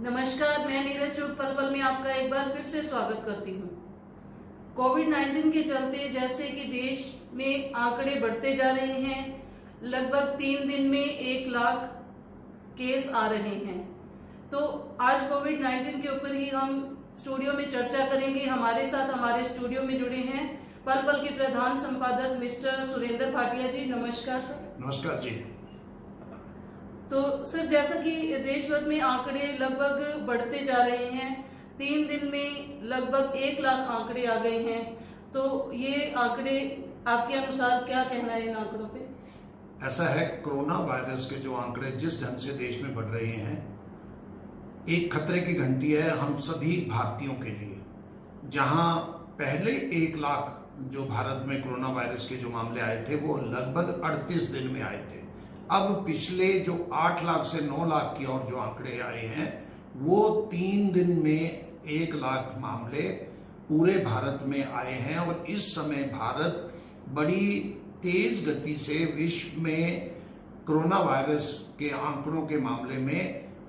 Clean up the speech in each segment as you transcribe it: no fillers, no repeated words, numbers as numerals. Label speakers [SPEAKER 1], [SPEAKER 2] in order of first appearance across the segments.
[SPEAKER 1] नमस्कार, मैं नीरज चौक पल पल में आपका एक बार फिर से स्वागत करती हूँ। कोविड-19 के चलते जैसे कि देश में आंकड़े बढ़ते जा रहे हैं, लगभग 3 दिन में 1 लाख केस आ रहे हैं। तो आज कोविड-19 के ऊपर ही हम स्टूडियो में चर्चा करेंगे। हमारे साथ हमारे स्टूडियो में जुड़े हैं पल पल के प्रधान संपादक मिस्टर सुरेंद्र भाटिया जी। नमस्कार सर।
[SPEAKER 2] नमस्कार जी।
[SPEAKER 1] तो सर, जैसा कि देश भर में आंकड़े लगभग बढ़ते जा रहे हैं, 3 दिन में लगभग 1 लाख आंकड़े आ गए हैं, तो ये आंकड़े आपके अनुसार क्या कहना है इन आंकड़ों पे?
[SPEAKER 2] ऐसा है, कोरोना वायरस के जो आंकड़े जिस ढंग से देश में बढ़ रहे हैं, एक खतरे की घंटी है हम सभी भारतीयों के लिए। जहां पहले 1 लाख जो भारत में कोरोना वायरस के जो मामले आए थे वो लगभग 38 दिन में आए थे। अब पिछले जो 8 लाख से 9 लाख की और जो आंकड़े आए हैं वो 3 दिन में 1 लाख मामले पूरे भारत में आए हैं। और इस समय भारत बड़ी तेज गति से विश्व में कोरोना वायरस के आंकड़ों के मामले में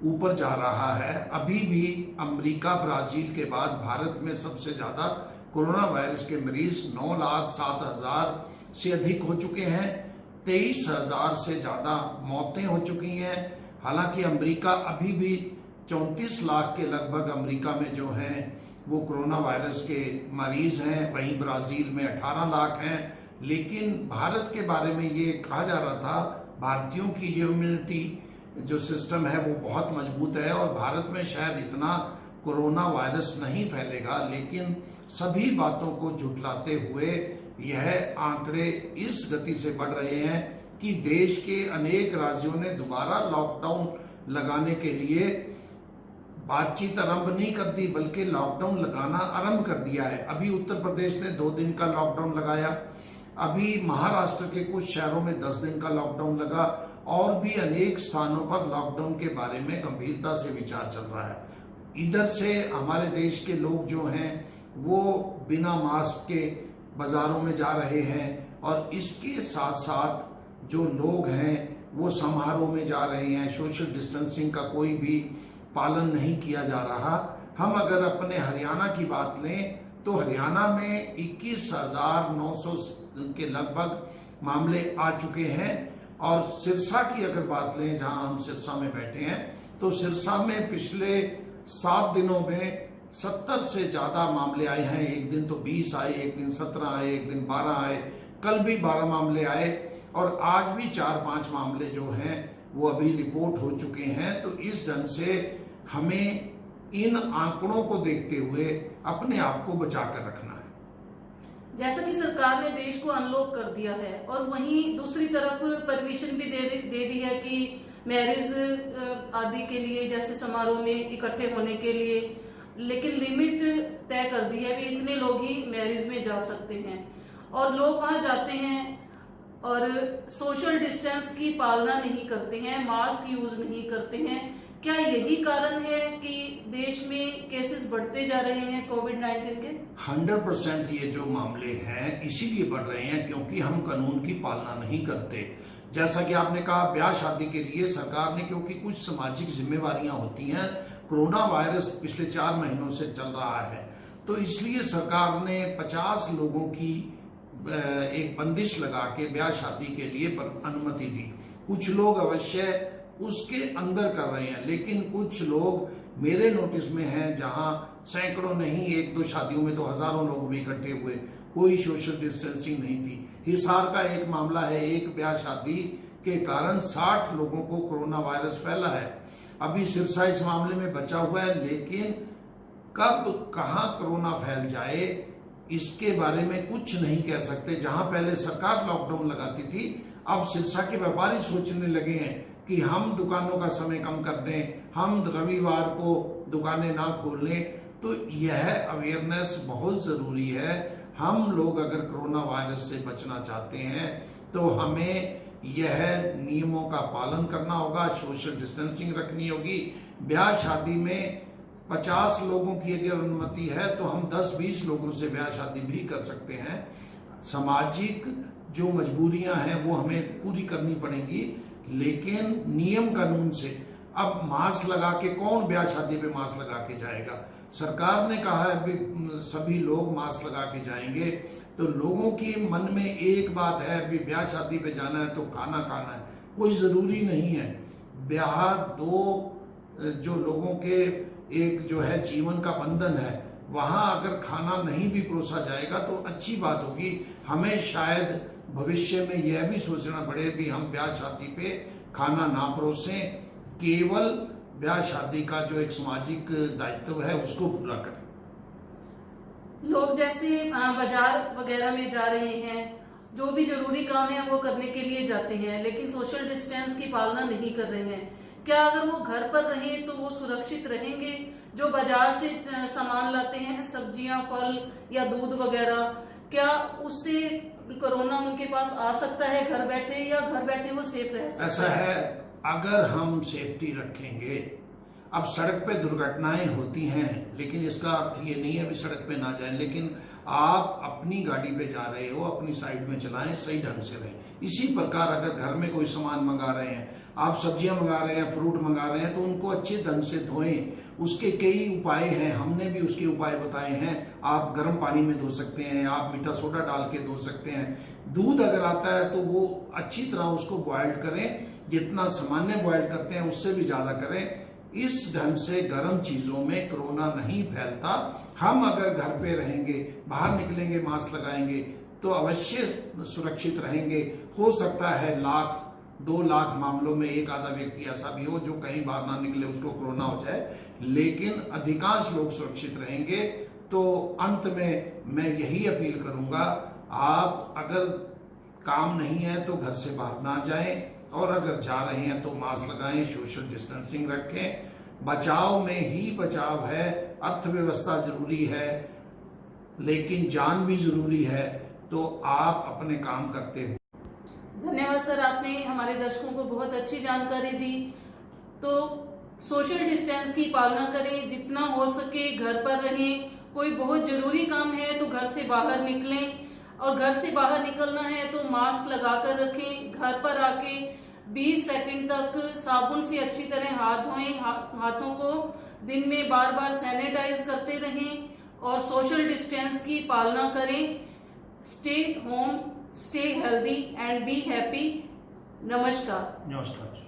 [SPEAKER 2] ऊपर जा रहा है। अभी भी अमेरिका, ब्राजील के बाद भारत में सबसे ज्यादा कोरोना वायरस के मरीज 9,07,000 से अधिक हो चुके हैं। 23,000 से ज्यादा मौतें हो चुकी हैं। हालांकि अमेरिका अभी भी 34 लाख के लगभग अमेरिका में जो हैं वो कोरोना वायरस के मरीज हैं। वहीं ब्राजील में 18 लाख हैं। लेकिन भारत के बारे में ये कहा जा रहा था भारतीयों की जो इम्यूनिटी जो सिस्टम है वो बहुत मजबूत है और भारत में शायद इतना कोरोना वायरस नहीं फैलेगा। लेकिन सभी बातों को झुठलाते हुए यह आंकड़े इस गति से बढ़ रहे हैं कि देश के अनेक राज्यों ने दोबारा लॉकडाउन लगाने के लिए बातचीत आरंभ नहीं कर दी बल्कि लॉकडाउन लगाना आरंभ कर दिया है। अभी उत्तर प्रदेश ने 2 दिन का लॉकडाउन लगाया, अभी महाराष्ट्र के कुछ शहरों में 10 दिन का लॉकडाउन लगा और भी अनेक स्थानों पर लॉकडाउन के बारे में गंभीरता से विचार चल रहा है। इधर से हमारे देश के लोग जो हैं वो बिना मास्क के बाजारों में जा रहे हैं और इसके साथ साथ जो लोग हैं वो समारोह में जा रहे हैं। सोशल डिस्टेंसिंग का कोई भी पालन नहीं किया जा रहा। हम अगर अपने हरियाणा की बात लें तो हरियाणा में 21,900 के लगभग मामले आ चुके हैं। और सिरसा की अगर बात लें, जहां हम सिरसा में बैठे हैं, तो सिरसा में पिछले 7 दिनों में 70 से ज्यादा मामले आए हैं। एक दिन तो 20 आए, एक दिन 17 आए, एक दिन 12 आए, कल भी 12 मामले आए और आज भी 4-5 मामले जो हैं वो अभी रिपोर्ट हो चुके हैं। तो इस ढंग से हमें इन आंकड़ों को देखते हुए अपने आप को बचा कर रखना है।
[SPEAKER 1] जैसा कि सरकार ने देश को अनलॉक कर दिया है और वहीं दूसरी तरफ परमिशन भी दे दी है कि मैरिज आदि के लिए, जैसे समारोह में इकट्ठे होने के लिए, लेकिन लिमिट तय कर दी है कि इतने लोग ही मैरिज में जा सकते हैं। और लोग वहां जाते हैं और सोशल डिस्टेंस की पालना नहीं करते हैं, मास्क यूज नहीं करते हैं। क्या यही कारण है कि देश में केसेस बढ़ते जा रहे हैं कोविड-19 के?
[SPEAKER 2] 100% ये जो मामले हैं इसीलिए बढ़ रहे हैं क्योंकि हम कानून की पालना नहीं करते। जैसा कि आपने कहा, ब्याह शादी के लिए सरकार ने, क्योंकि कुछ सामाजिक जिम्मेवारियां होती हैं, कोरोना वायरस पिछले 4 महीनों से चल रहा है, तो इसलिए सरकार ने 50 लोगों की एक बंदिश लगा के ब्याह शादी के लिए अनुमति दी। कुछ लोग अवश्य उसके अंदर कर रहे हैं, लेकिन कुछ लोग मेरे नोटिस में हैं जहां सैकड़ों नहीं, 1-2 शादियों में तो हजारों लोग भी इकट्ठे हुए, कोई सोशल डिस्टेंसिंग नहीं थी। हिसार का एक मामला है, एक ब्याह शादी के कारण 60 लोगों को कोरोना वायरस फैला है। अभी सिरसा इस मामले में बचा हुआ है, लेकिन कब कहां कोरोना फैल जाए इसके बारे में कुछ नहीं कह सकते। जहां पहले सरकार लॉकडाउन लगाती थी, अब सिरसा के व्यापारी सोचने लगे हैं कि हम दुकानों का समय कम कर दें, हम रविवार को दुकानें ना खोल लें। तो यह अवेयरनेस बहुत जरूरी है। हम लोग अगर कोरोना वायरस से बचना चाहते हैं तो हमें यह नियमों का पालन करना होगा, सोशल डिस्टेंसिंग रखनी होगी। ब्याह शादी में 50 लोगों की अगर अनुमति है तो हम 10-20 लोगों से ब्याह शादी भी कर सकते हैं। सामाजिक जो मजबूरियां हैं वो हमें पूरी करनी पड़ेंगी, लेकिन नियम कानून से अब मास्क लगा के कौन ब्याह शादी पे मास्क लगा के जाएगा? सरकार ने कहा है भी सभी लोग मास्क लगा के जाएंगे, तो लोगों की मन में एक बात है भी ब्याह शादी पे जाना है तो खाना खाना है, कोई जरूरी नहीं है। ब्याह दो जो लोगों के एक जो है जीवन का बंधन है, वहां अगर खाना नहीं भी परोसा जाएगा तो अच्छी बात होगी। हमें शायद भविष्य में यह भी सोचना पड़े भी हम ब्याह शादी पे खाना ना परोसें, केवल ब्याह शादी का जो एक सामाजिक दायित्व है उसको पूरा करें।
[SPEAKER 1] लोग जैसे बाजार वगैरह में जा रहे हैं, जो भी जरूरी काम है वो करने के लिए जाते हैं, लेकिन सोशल डिस्टेंस की पालना नहीं कर रहे हैं। क्या अगर वो घर पर रहें तो वो सुरक्षित रहेंगे? जो बाजार से सामान लाते हैं, सब्जियां, फल या दूध वगैरह, क्या उससे कोरोना उनके पास आ सकता है घर बैठे, या घर बैठे वो सेफ रह सकते हैं?
[SPEAKER 2] ऐसा है, अगर हम सेफ्टी रखेंगे, अब सड़क पे दुर्घटनाएं होती हैं, लेकिन इसका अर्थ ये नहीं है भी सड़क पे ना जाएं, लेकिन आप अपनी गाड़ी पे जा रहे हो, अपनी साइड में चलाएं, सही ढंग से रहें। इसी प्रकार अगर घर में कोई सामान मंगा रहे हैं, आप सब्जियां मंगा रहे हैं, फ्रूट मंगा रहे हैं, तो उनको अच्छे ढंग से धोएं। उसके कई उपाय हैं, हमने भी उसके उपाय बताए हैं। आप गर्म पानी में धो सकते हैं, आप मीठा सोडा डाल के धो सकते हैं। दूध अगर आता है तो वो अच्छी तरह उसको बॉयल करें, जितना सामान्य बॉयल करते हैं उससे भी ज्यादा करें। इस ढंग से गर्म चीजों में कोरोना नहीं फैलता। हम अगर घर पे रहेंगे, बाहर निकलेंगे, मास्क लगाएंगे तो अवश्य सुरक्षित रहेंगे। हो सकता है 1-2 लाख मामलों में एक आधा व्यक्ति ऐसा भी हो जो कहीं बाहर ना निकले, उसको कोरोना हो जाए, लेकिन अधिकांश लोग सुरक्षित रहेंगे। तो अंत में मैं यही अपील करूंगा, आप अगर काम नहीं है तो घर से बाहर ना जाएं, और अगर जा रहे हैं तो मास्क लगाएं, सोशल डिस्टेंसिंग रखें। बचाव में ही बचाव है। अर्थव्यवस्था जरूरी है लेकिन जान भी जरूरी है, तो आप अपने काम करते हो।
[SPEAKER 1] धन्यवाद सर, आपने हमारे दर्शकों को बहुत अच्छी जानकारी दी। तो सोशल डिस्टेंस की पालना करें, जितना हो सके घर पर रहें। कोई बहुत जरूरी काम है तो घर से बाहर निकलें, और घर से बाहर निकलना है तो मास्क लगाकर रखें। घर पर आके 20 सेकंड तक साबुन से अच्छी तरह हाथ धोएं, हाथों को दिन में बार बार सैनिटाइज करते रहें, और सोशल डिस्टेंस की पालना करें। Stay home, stay healthy and be happy. नमस्कार।
[SPEAKER 2] नमस्कार।